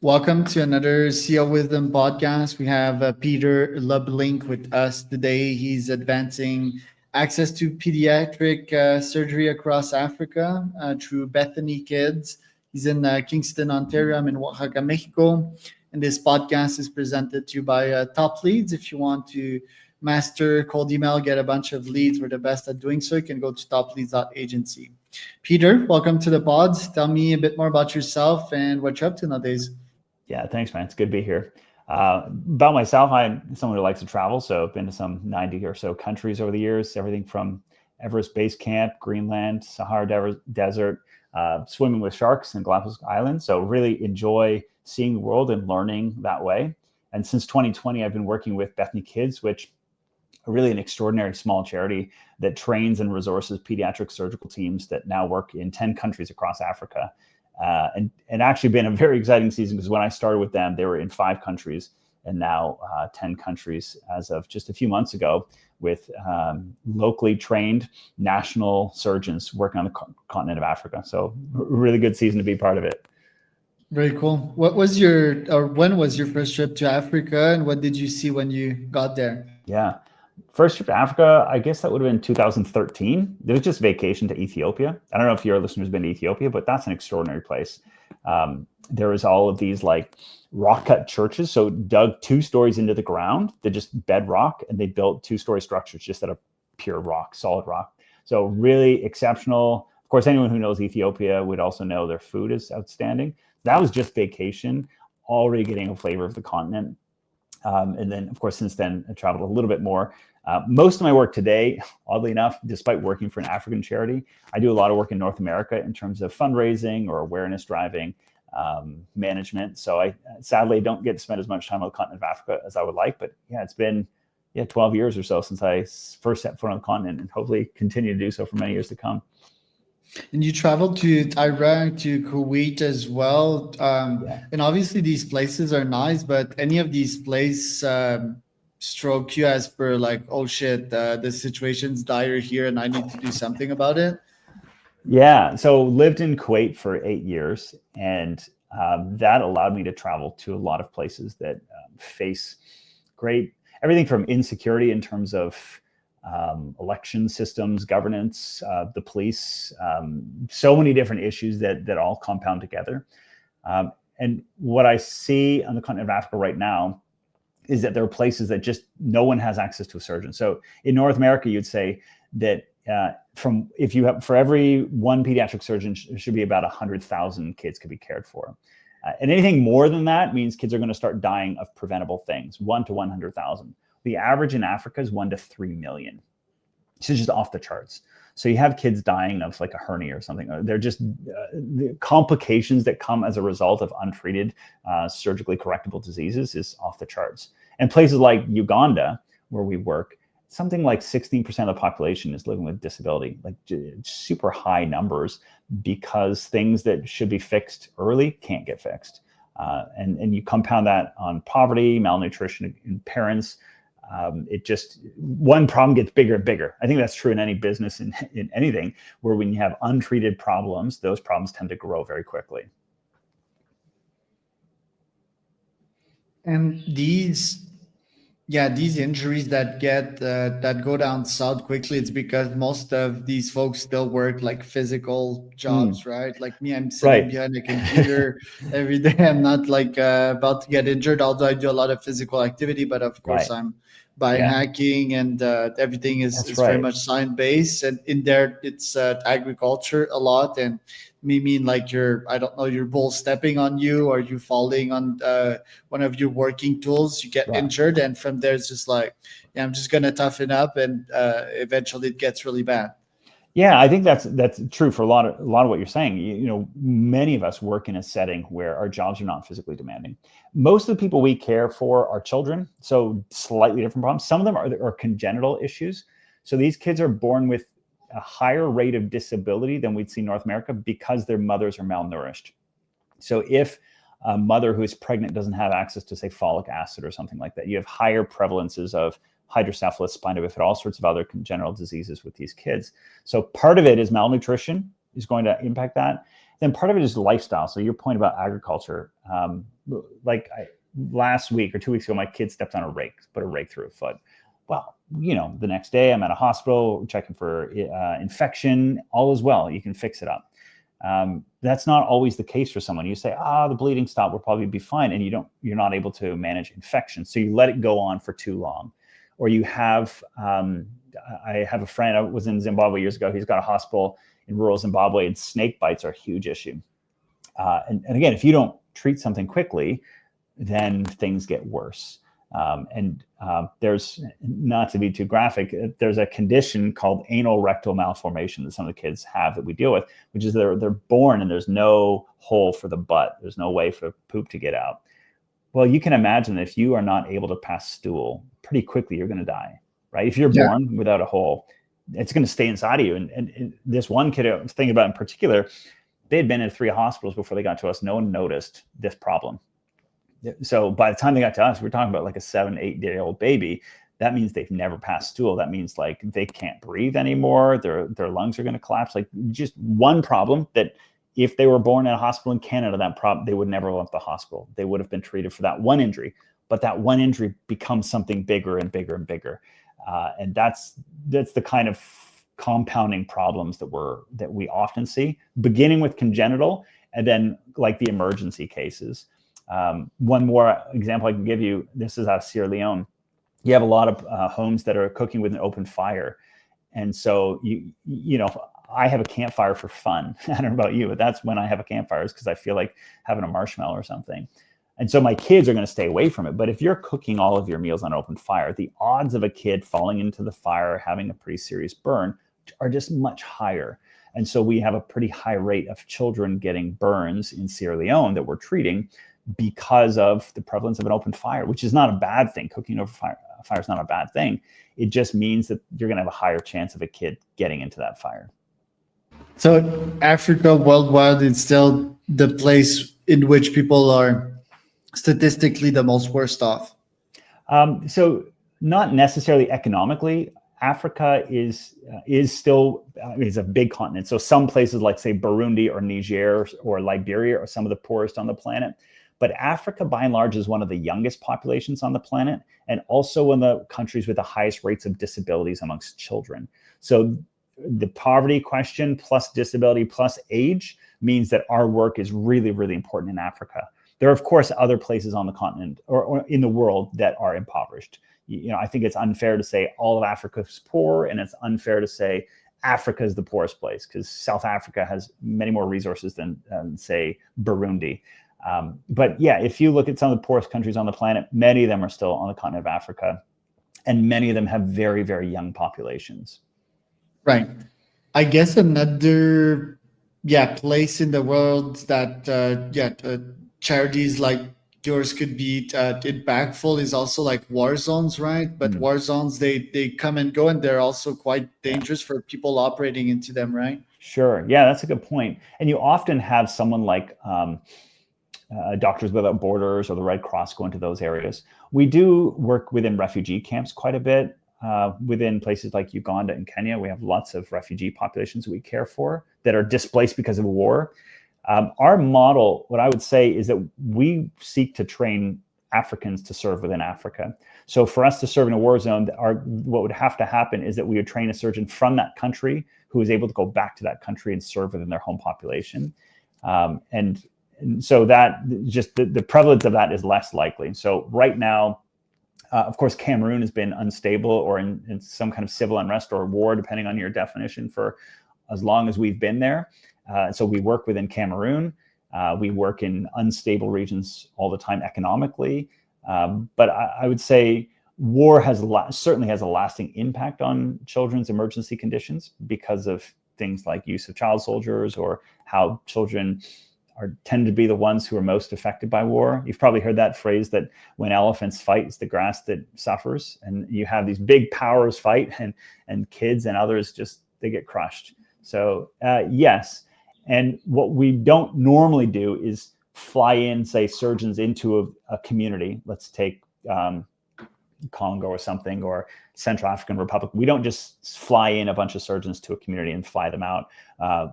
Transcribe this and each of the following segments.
Welcome to another CEO Wisdom podcast. We have Peter Lublink with us today. He's advancing access to pediatric surgery across Africa through Bethany Kids. He's in Kingston, Ontario. I'm in Oaxaca, Mexico. And this podcast is presented to you by Top Leads. If you want to master cold email, get a bunch of leads, we're the best at doing so. You can go to topleads.agency. Peter, welcome to the pods. Tell me a bit more about yourself and what you're up to nowadays. Yeah, thanks, man. It's good to be here. About myself, I'm someone who likes to travel. So I've been to some 90 or so countries over the years, everything from Everest Base Camp, Greenland, Sahara Desert, swimming with sharks in Galapagos Island. So really enjoy seeing the world and learning that way. And since 2020, I've been working with Bethany Kids, which are really an extraordinary small charity that trains and resources pediatric surgical teams that now work in 10 countries across Africa. And actually been a very exciting season because when I started with them, they were in 5 countries and now 10 countries as of just a few months ago with locally trained national surgeons working on the continent of Africa. So really good season to be part of it. Very cool. When was your first trip to Africa and what did you see when you got there? Yeah. First trip to Africa, I guess that would have been 2013. It was just vacation to Ethiopia. I don't know if your listeners have been to Ethiopia, but that's an extraordinary place. There was all of these like rock cut churches. So dug 2 stories into the ground. They're just bedrock and they built 2-story structures just out of pure rock, solid rock. So really exceptional. Of course, anyone who knows Ethiopia would also know their food is outstanding. That was just vacation, already getting a flavor of the continent. And then, of course, since then, I traveled a little bit more. Most of my work today, oddly enough, despite working for an African charity, I do a lot of work in North America in terms of fundraising or awareness driving, management. So I sadly don't get to spend as much time on the continent of Africa as I would like. But yeah, it's been 12 years or so since I first set foot on the continent and hopefully continue to do so for many years to come. And you traveled to Iraq, to Kuwait as well. And obviously these places are nice, but any of these places stroke you as per like, oh shit, the situation's dire here and I need to do something about it? Yeah. So lived in Kuwait for 8 years, and that allowed me to travel to a lot of places that face great everything from insecurity in terms of election systems, governance, the police, so many different issues that all compound together. And what I see on the continent of Africa right now is that there are places that just no one has access to a surgeon. So in North America, you'd say that for every one pediatric surgeon, there should be about 100,000 kids could be cared for. And anything more than that means kids are going to start dying of preventable things, 1 to 100,000. The average in Africa is 1 to 3 million. It's just off the charts. So you have kids dying of like a hernia or something. They're just the complications that come as a result of untreated surgically correctable diseases is off the charts. And places like Uganda, where we work, something like 16% of the population is living with disability, like super high numbers, because things that should be fixed early can't get fixed. And you compound that on poverty, malnutrition in parents. It just, one problem gets bigger and bigger. I think that's true in any business, in anything, where when you have untreated problems, those problems tend to grow very quickly. And these injuries that go down south quickly, it's because most of these folks still work like physical jobs, right? Like me, I'm sitting behind a computer every day. I'm not like about to get injured, although I do a lot of physical activity, but of course I'm biohacking and everything is very much science based, and in there it's agriculture a lot. And mean like you're bull stepping on you or you falling on one of your working tools, you get injured, and from there it's just like, yeah, I'm just gonna toughen up, and eventually it gets really bad. Yeah, I think that's true for a lot of what you're saying. You know, many of us work in a setting where our jobs are not physically demanding. Most of the people we care for are children, so slightly different problems. Some of them are congenital issues. So these kids are born with a higher rate of disability than we'd see in North America because their mothers are malnourished. So if a mother who is pregnant doesn't have access to, say, folic acid or something like that, you have higher prevalences of hydrocephalus, spina bifida, all sorts of other congenital diseases with these kids. So part of it is malnutrition is going to impact that. Then part of it is lifestyle. So your point about agriculture, last week or 2 weeks ago, my kid stepped on a rake, put a rake through a foot. Well, the next day I'm at a hospital checking for infection. All is well. You can fix it up. That's not always the case for someone. You say, the bleeding stopped, we'll probably be fine. And you're not able to manage infection. So you let it go on for too long. Or you have, I have a friend, I was in Zimbabwe years ago. He's got a hospital in rural Zimbabwe, and snake bites are a huge issue. And again, if you don't treat something quickly, then things get worse. There's, not to be too graphic, there's a condition called anal rectal malformation that some of the kids have that we deal with, which is they're born and there's no hole for the butt. There's no way for poop to get out. Well, you can imagine that if you are not able to pass stool, pretty quickly you're going to die, right? If you're born without a hole, it's going to stay inside of you. And this one kid I was thinking about in particular, they had been in 3 hospitals before they got to us. No one noticed this problem. So by the time they got to us, we're talking about like a 7-8-day-old baby. That means they've never passed stool. That means like they can't breathe anymore. Their lungs are going to collapse. Like just one problem that if they were born in a hospital in Canada, that problem, they would never have left the hospital. They would have been treated for that one injury, but that one injury becomes something bigger and bigger and bigger. And that's the kind of compounding problems that we often see, beginning with congenital and then like the emergency cases. One more example I can give you, this is out of Sierra Leone. You have a lot of homes that are cooking with an open fire. And so, I have a campfire for fun. I don't know about you, but that's when I have a campfire, is because I feel like having a marshmallow or something. And so my kids are going to stay away from it. But if you're cooking all of your meals on open fire, the odds of a kid falling into the fire, having a pretty serious burn are just much higher. And so we have a pretty high rate of children getting burns in Sierra Leone that we're treating because of the prevalence of an open fire, which is not a bad thing. Cooking over fire is not a bad thing. It just means that you're going to have a higher chance of a kid getting into that fire. So Africa worldwide is still the place in which people are statistically the most worst off. So not necessarily economically. Africa is still is a big continent. So some places like say Burundi or Niger or Liberia are some of the poorest on the planet. But Africa, by and large, is one of the youngest populations on the planet, and also one of the countries with the highest rates of disabilities amongst children. So the poverty question plus disability plus age means that our work is really, really important in Africa. There are, of course, other places on the continent or in the world that are impoverished. I think it's unfair to say all of Africa is poor, and it's unfair to say Africa is the poorest place, because South Africa has many more resources than say, Burundi. But yeah, if you look at some of the poorest countries on the planet, many of them are still on the continent of Africa, and many of them have very, very young populations. Right. I guess another place in the world that charities like yours could be impactful is also like war zones, right? But war zones, they come and go, and they're also quite dangerous for people operating into them, right? Sure. Yeah, that's a good point. And you often have someone like Doctors Without Borders or the Red Cross go into those areas. We do work within refugee camps quite a bit. Within places like Uganda and Kenya, we have lots of refugee populations that we care for that are displaced because of war. Our model, what I would say, is that we seek to train Africans to serve within Africa. So for us to serve in a war zone, what would have to happen is that we would train a surgeon from that country who is able to go back to that country and serve within their home population. And so that just the prevalence of that is less likely. So right now, of course, Cameroon has been unstable or in some kind of civil unrest or war, depending on your definition, for as long as we've been there. So we work within Cameroon. We work in unstable regions all the time economically. But I would say war certainly has a lasting impact on children's emergency conditions because of things like use of child soldiers or how children tend to be the ones who are most affected by war. You've probably heard that phrase that when elephants fight, it's the grass that suffers. And you have these big powers fight and kids and others they get crushed. So yes. And what we don't normally do is fly in, say, surgeons into a community. Let's take Congo or something, or Central African Republic. We don't just fly in a bunch of surgeons to a community and fly them out.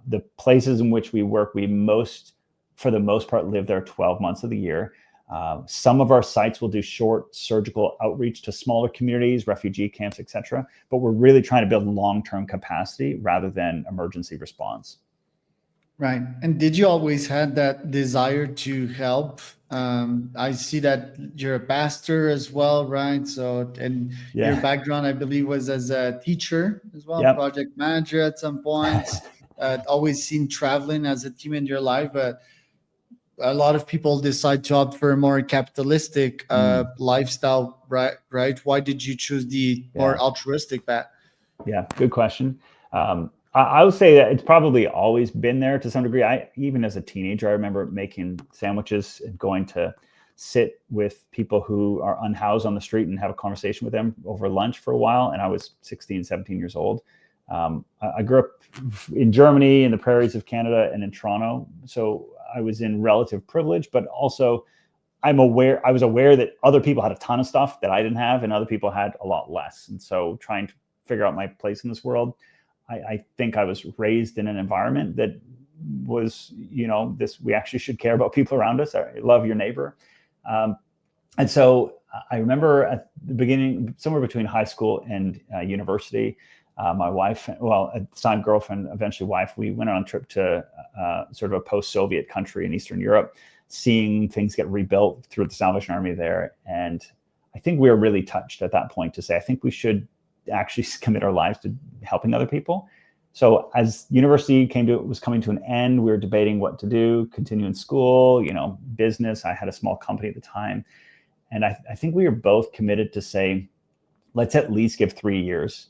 The places in which we work, for the most part, live there 12 months of the year. Some of our sites will do short surgical outreach to smaller communities, refugee camps, etc. But we're really trying to build long-term capacity rather than emergency response. Right. And did you always have that desire to help? I see that you're a pastor as well, right? So, and your background, I believe, was as a teacher as well, project manager at some points. Always seen traveling as a team in your life, but a lot of people decide to opt for a more capitalistic lifestyle, right? Why did you choose the more altruistic path? Yeah, good question. I would say that it's probably always been there to some degree. Even as a teenager, I remember making sandwiches and going to sit with people who are unhoused on the street and have a conversation with them over lunch for a while. And I was 16, 17 years old. I grew up in Germany, in the prairies of Canada, and in Toronto. So I was in relative privilege, but also I was aware that other people had a ton of stuff that I didn't have, and other people had a lot less. And so trying to figure out my place in this world, I think I was raised in an environment that was, we actually should care about people around us. Love your neighbor. And so I remember at the beginning, somewhere between high school and university, my wife, at the time girlfriend, eventually wife, we went on a trip to sort of a post-Soviet country in Eastern Europe, seeing things get rebuilt through the Salvation Army there. And I think we were really touched at that point to say, I think we should actually commit our lives to helping other people. So as university was coming to an end, we were debating what to do, continue in school, business. I had a small company at the time. And I think we were both committed to say, let's at least give 3 years,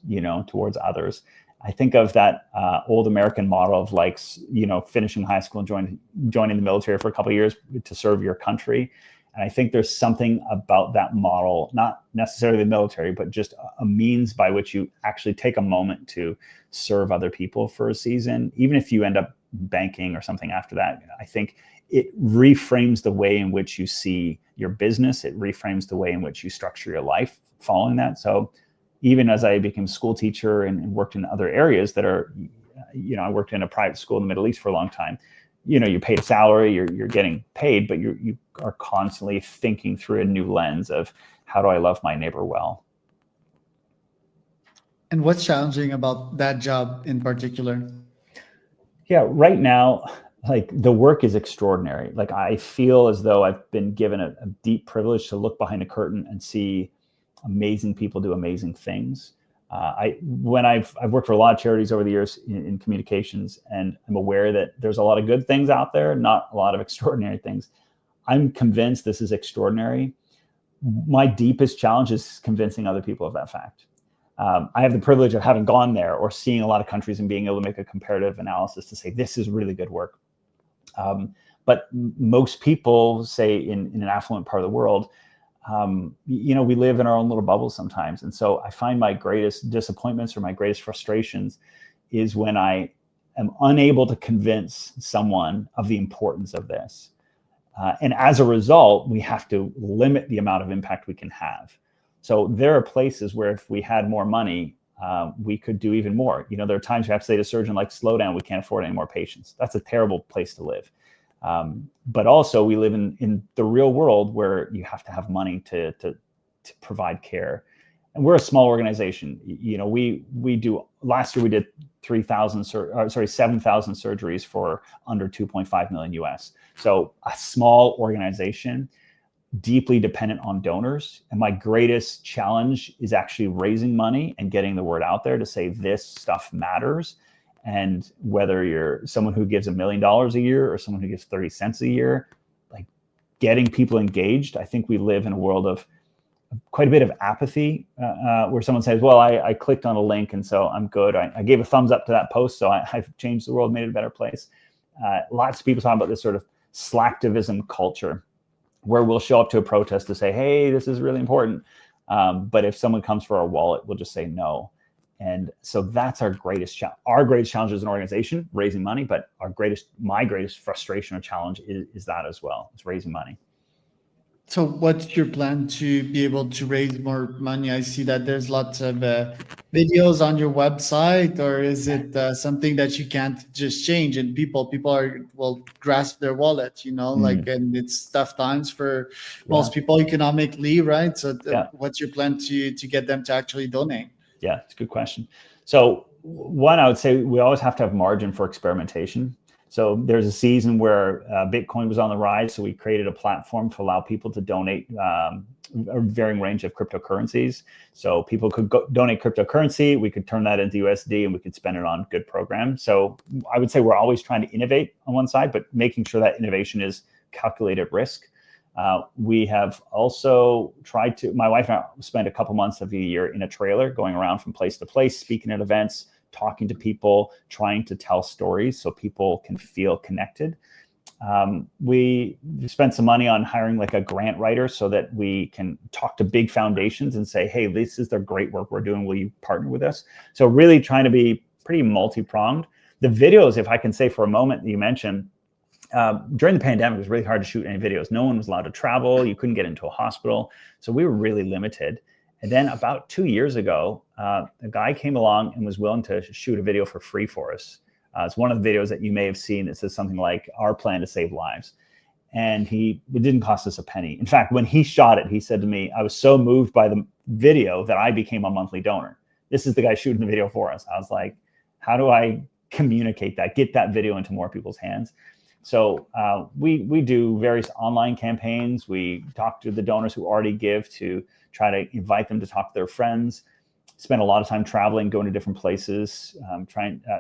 towards others. I think of that old American model of finishing high school and joining the military for a couple of years to serve your country. And I think there's something about that model, not necessarily the military, but just a means by which you actually take a moment to serve other people for a season. Even if you end up banking or something after that, I think it reframes the way in which you see your business. It reframes the way in which you structure your life following that. So even as I became a school teacher and worked in other areas that are, I worked in a private school in the Middle East for a long time. You paid a salary, you're getting paid, but you are constantly thinking through a new lens of how do I love my neighbor well. And what's challenging about that job in particular? Yeah, right now, the work is extraordinary. I feel as though I've been given a deep privilege to look behind a curtain and see amazing people do amazing things. I've worked for a lot of charities over the years in communications, and I'm aware that there's a lot of good things out there, not a lot of extraordinary things. I'm convinced this is extraordinary. My deepest challenge is convincing other people of that fact. I have the privilege of having gone there or seeing a lot of countries and being able to make a comparative analysis to say, this is really good work. But most people say in an affluent part of the world, we live in our own little bubbles sometimes. And so I find my greatest disappointments or my greatest frustrations is when I am unable to convince someone of the importance of this. And as a result, we have to limit the amount of impact we can have. So there are places where if we had more money, we could do even more. There are times you have to say to a surgeon, slow down, we can't afford any more patients. That's a terrible place to live. But also we live in the real world where you have to have money to provide care. And we're a small organization. Last year we did 7,000 surgeries for under 2.5 million US. So a small organization, deeply dependent on donors. And my greatest challenge is actually raising money and getting the word out there to say this stuff matters. And whether you're someone who gives $1 million a year or someone who gives 30 cents a year, getting people engaged. I think we live in a world of quite a bit of apathy where someone says, well, I clicked on a link and so I'm good. I gave a thumbs up to that post, so I've changed the world, made it a better place. Lots of people talk about this sort of slacktivism culture where we'll show up to a protest to say, hey, this is really important. But if someone comes for our wallet, we'll just say no. And so that's our greatest challenge. Our greatest challenge as an organization, raising money, but my greatest frustration or challenge is that as well. It's raising money. So what's your plan to be able to raise more money? I see that there's lots of videos on your website, or is it something that you can't just change and people are will grasp their wallet, like, and it's tough times for most people economically, right? So what's your plan to get them to actually donate? Yeah, it's a good question. So one, I would say we always have to have margin for experimentation. So there's a season where Bitcoin was on the rise. So we created a platform to allow people to donate a varying range of cryptocurrencies. So people could donate cryptocurrency. We could turn that into USD and we could spend it on good programs. So I would say we're always trying to innovate on one side, but making sure that innovation is calculated risk. We have also tried to, my wife and I spend a couple months of the year in a trailer going around from place to place, speaking at events, talking to people, trying to tell stories so people can feel connected. We spent some money on hiring like a grant writer so that we can talk to big foundations and say, hey, this is the great work we're doing. Will you partner with us? So really trying to be pretty multi-pronged. The videos, if I can say for a moment, you mentioned, during the pandemic, it was really hard to shoot any videos. No one was allowed to travel. You couldn't get into a hospital. So we were really limited. And then about 2 years ago, a guy came along and was willing to shoot a video for free for us. It's one of the videos that you may have seen that says something like, our plan to save lives. And it didn't cost us a penny. In fact, when he shot it, he said to me, I was so moved by the video that I became a monthly donor. This is the guy shooting the video for us. I was like, how do I communicate that, get that video into more people's hands? So we do various online campaigns. We talk to the donors who already give to try to invite them to talk to their friends. Spend a lot of time traveling, going to different places.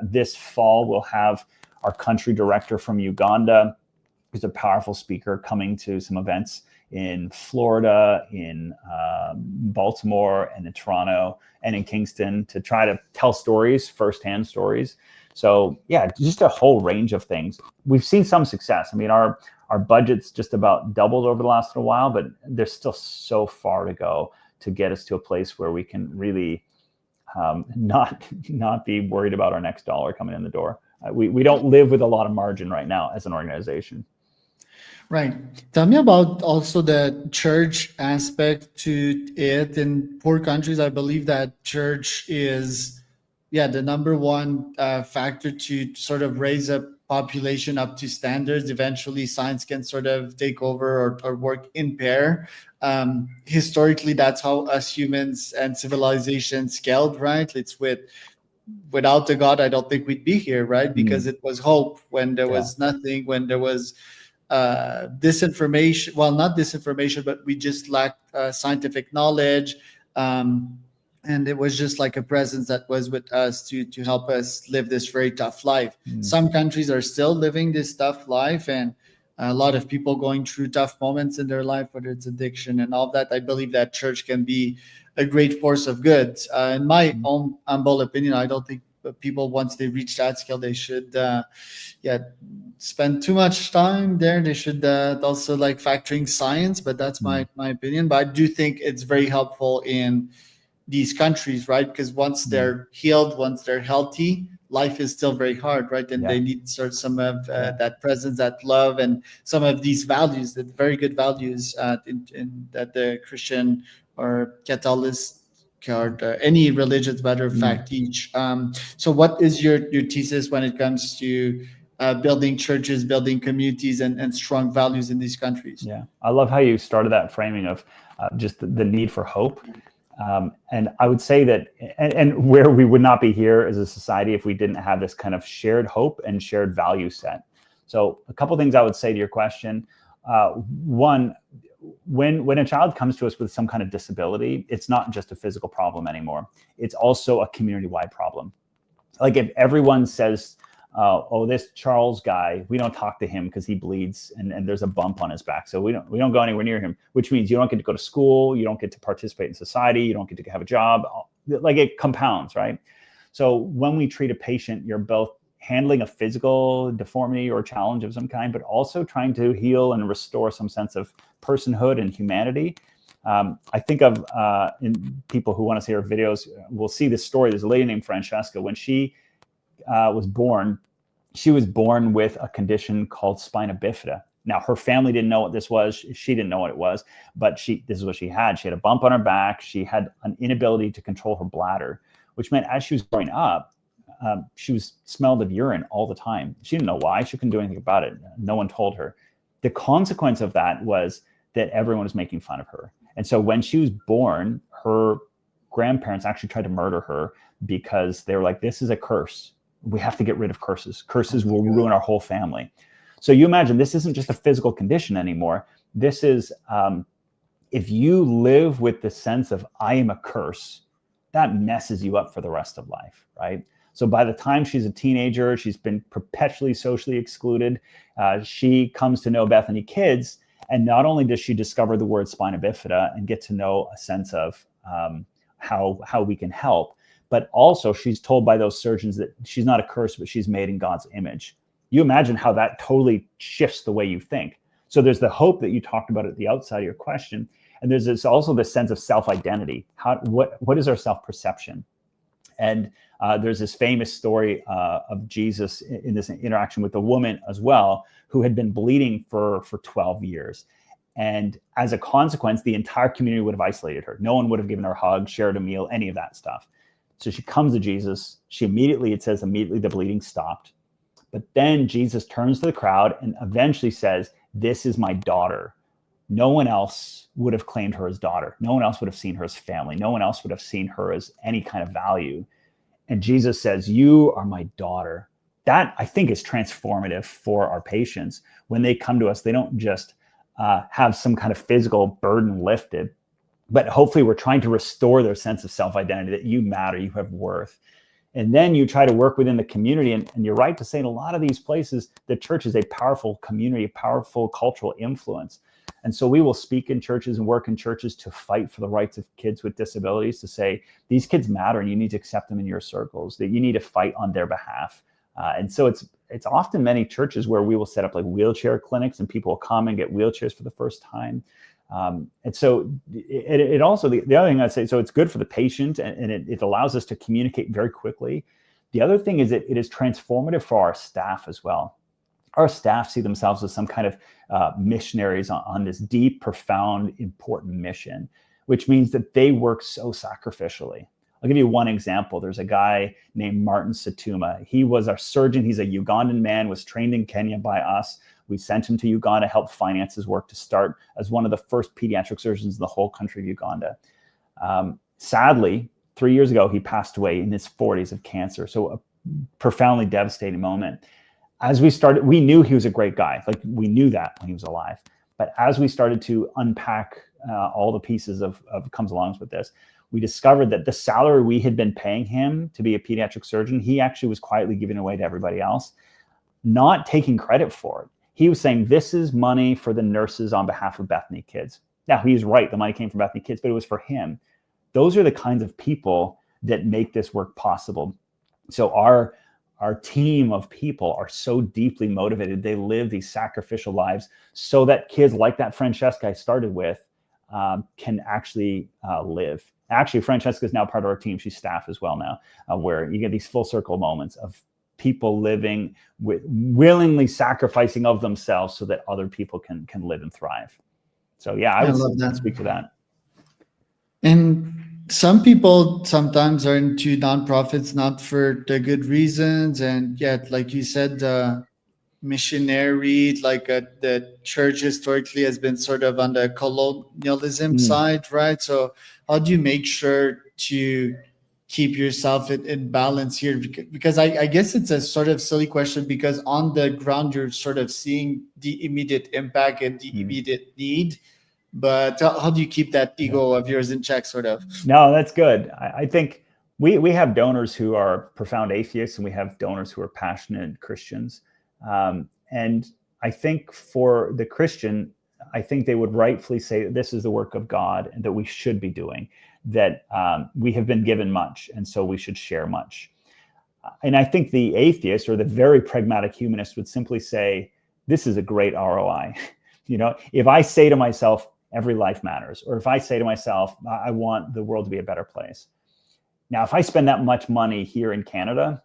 This fall, we'll have our country director from Uganda, who's a powerful speaker, coming to some events in Florida, in Baltimore, and in Toronto, and in Kingston to try to tell stories, firsthand stories. So yeah, just a whole range of things. We've seen some success. I mean, our budget's just about doubled over the last little while, but there's still so far to go to get us to a place where we can really not be worried about our next dollar coming in the door. We don't live with a lot of margin right now as an organization. Right. Tell me about also the church aspect to it. In poor countries, I believe that church is the number one factor to sort of raise a population up to standards. Eventually, science can sort of take over or work in pair. Historically, that's how us humans and civilization scaled, right? It's without the God, I don't think we'd be here, right? Because it was hope when there was nothing, when there was disinformation. Well, not disinformation, but we just lacked scientific knowledge. And it was just like a presence that was with us to help us live this very tough life. Some countries are still living this tough life, and a lot of people going through tough moments in their life, whether it's addiction and all that. I believe that church can be a great force of good. In my own humble opinion, I don't think people, once they reach that scale, they should spend too much time there. They should also like factoring science, but that's my opinion. But I do think it's very helpful in these countries, right? Because once they're healed, once they're healthy, life is still very hard, right? And they need sort of some of that presence, that love, and some of these values, that very good values in that the Christian or Catholic or any religious, matter of fact, teach. So what is your thesis when it comes to building churches, building communities, and strong values in these countries? Yeah, I love how you started that framing of just the need for hope. And I would say that, and where we would not be here as a society if we didn't have this kind of shared hope and shared value set. So a couple of things I would say to your question. One, when a child comes to us with some kind of disability, it's not just a physical problem anymore. It's also a community-wide problem. Like if everyone says, oh, this Charles guy, we don't talk to him because he bleeds and there's a bump on his back. So we don't go anywhere near him, which means you don't get to go to school. You don't get to participate in society. You don't get to have a job. Like it compounds, right? So when we treat a patient, you're both handling a physical deformity or challenge of some kind, but also trying to heal and restore some sense of personhood and humanity. I think of in people who want to see our videos, we'll see this story. There's a lady named Francesca. When she was born with a condition called spina bifida. Now, her family didn't know what this was. She didn't know what it was, but this is what she had. She had a bump on her back. She had an inability to control her bladder, which meant as she was growing up, she smelled of urine all the time. She didn't know why. She couldn't do anything about it. No one told her. The consequence of that was that everyone was making fun of her. And so when she was born, her grandparents actually tried to murder her because they were like, this is a curse. We have to get rid of curses. Curses will ruin our whole family. So you imagine this isn't just a physical condition anymore. This is, if you live with the sense of I am a curse, that messes you up for the rest of life, right? So by the time she's a teenager, she's been perpetually socially excluded. She comes to know Bethany Kids, and not only does she discover the word spina bifida and get to know a sense of how we can help, but also she's told by those surgeons that she's not a curse, but she's made in God's image. You imagine how that totally shifts the way you think. So there's the hope that you talked about at the outside of your question, and there's also this sense of self-identity. What is our self-perception? And there's this famous story of Jesus in this interaction with a woman as well, who had been bleeding for 12 years. And as a consequence, the entire community would have isolated her. No one would have given her a hug, shared a meal, any of that stuff. So she comes to Jesus. It says immediately the bleeding stopped. But then Jesus turns to the crowd and eventually says, this is my daughter. No one else would have claimed her as daughter. No one else would have seen her as family. No one else would have seen her as any kind of value. And Jesus says, you are my daughter. That, I think, is transformative for our patients. When they come to us, they don't just have some kind of physical burden lifted, but hopefully we're trying to restore their sense of self-identity, that you matter, you have worth. And then you try to work within the community. And you're right to say in a lot of these places, the church is a powerful community, a powerful cultural influence. And so we will speak in churches and work in churches to fight for the rights of kids with disabilities, to say these kids matter and you need to accept them in your circles, that you need to fight on their behalf. And so it's often many churches where we will set up like wheelchair clinics and people will come and get wheelchairs for the first time. And so it also, the other thing I'd say, so it's good for the patient and it allows us to communicate very quickly. The other thing is that it is transformative for our staff as well. Our staff see themselves as some kind of missionaries on this deep, profound, important mission, which means that they work so sacrificially. I'll give you one example. There's a guy named Martin Satuma. He was our surgeon. He's a Ugandan man, was trained in Kenya by us. We sent him to Uganda, helped finance his work to start as one of the first pediatric surgeons in the whole country of Uganda. Sadly, 3 years ago, he passed away in his 40s of cancer. So a profoundly devastating moment. As we started, we knew he was a great guy. Like we knew that when he was alive. But as we started to unpack all the pieces of comes along with this, we discovered that the salary we had been paying him to be a pediatric surgeon, he actually was quietly giving away to everybody else, not taking credit for it. He was saying, this is money for the nurses on behalf of Bethany Kids. Now, he's right. The money came from Bethany Kids, but it was for him. Those are the kinds of people that make this work possible. So our team of people are so deeply motivated. They live these sacrificial lives so that kids like that Francesca I started with can actually live. Actually, Francesca is now part of our team. She's staff as well now, where you get these full circle moments of people living with willingly sacrificing of themselves so that other people can live and thrive. So yeah, I would speak to that. And some people sometimes are into nonprofits not for the good reasons, and yet, like you said, missionary, like the church historically has been sort of on the colonialism side, right? So how do you make sure to keep yourself in balance here? Because I guess it's a sort of silly question, because on the ground you're sort of seeing the immediate impact and the immediate need, but how do you keep that ego of yours in check, sort of? No, that's good. I think we have donors who are profound atheists and we have donors who are passionate Christians. And I think for the Christian, I think they would rightfully say that this is the work of God and that we should be doing, that we have been given much, and so we should share much. And I think the atheist or the very pragmatic humanist would simply say, this is a great ROI. You know, if I say to myself, every life matters, or if I say to myself, I want the world to be a better place. Now, if I spend that much money here in Canada,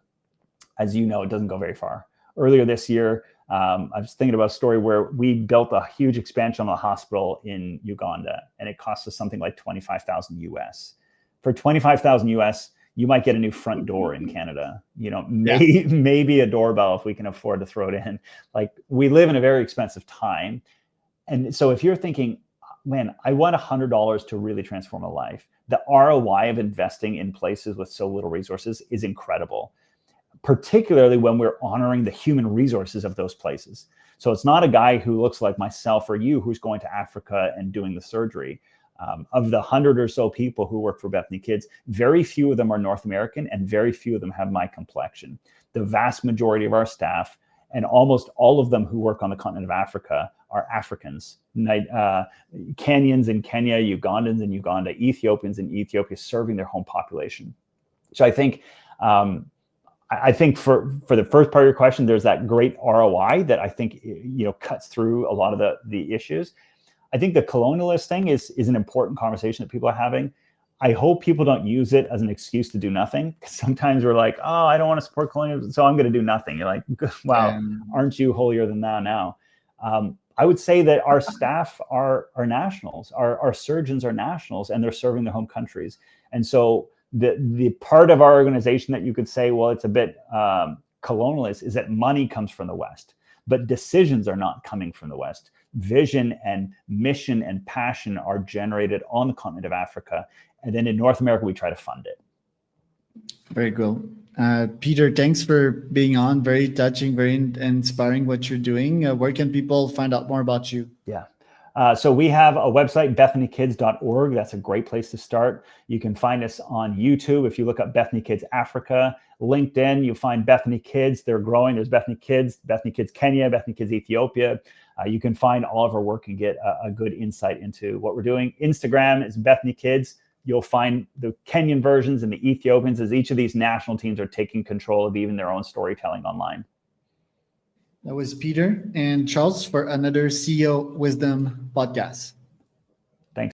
as you know, it doesn't go very far. Earlier this year, I was thinking about a story where we built a huge expansion on a hospital in Uganda, and it cost us something like 25,000 US. For 25,000 US, you might get a new front door in Canada. Maybe a doorbell if we can afford to throw it in. Like, we live in a very expensive time. And so if you're thinking, man, I want $100 to really transform a life, the ROI of investing in places with so little resources is incredible, particularly when we're honoring the human resources of those places. So it's not a guy who looks like myself or you who's going to Africa and doing the surgery. Of the 100 or so people who work for Bethany Kids, very few of them are North American, and very few of them have my complexion. The vast majority of our staff, and almost all of them who work on the continent of Africa, are Africans. Kenyans in Kenya, Ugandans in Uganda, Ethiopians in Ethiopia, serving their home population. So I think for the first part of your question, there's that great ROI that I think cuts through a lot of the issues. I think the colonialist thing is an important conversation that people are having. I hope people don't use it as an excuse to do nothing. Sometimes we're like, oh, I don't want to support colonialism, so I'm going to do nothing. You're like, wow, aren't you holier than thou now? I would say that our staff are nationals, our surgeons are nationals, and they're serving their home countries. And so the part of our organization that you could say, well, it's a bit colonialist, is that money comes from the West, but decisions are not coming from the West. Vision and mission and passion are generated on the continent of Africa. And then in North America, we try to fund it. Very cool. Peter, thanks for being on. Very touching, very inspiring what you're doing. Where can people find out more about you? Yeah. So we have a website, BethanyKids.org. That's a great place to start. You can find us on YouTube. If you look up Bethany Kids Africa, LinkedIn, you'll find Bethany Kids. They're growing. There's Bethany Kids Kenya, Bethany Kids Ethiopia. You can find all of our work and get a good insight into what we're doing. Instagram is Bethany Kids. You'll find the Kenyan versions and the Ethiopians, as each of these national teams are taking control of even their own storytelling online. That was Peter and Charles for another CEO Wisdom podcast.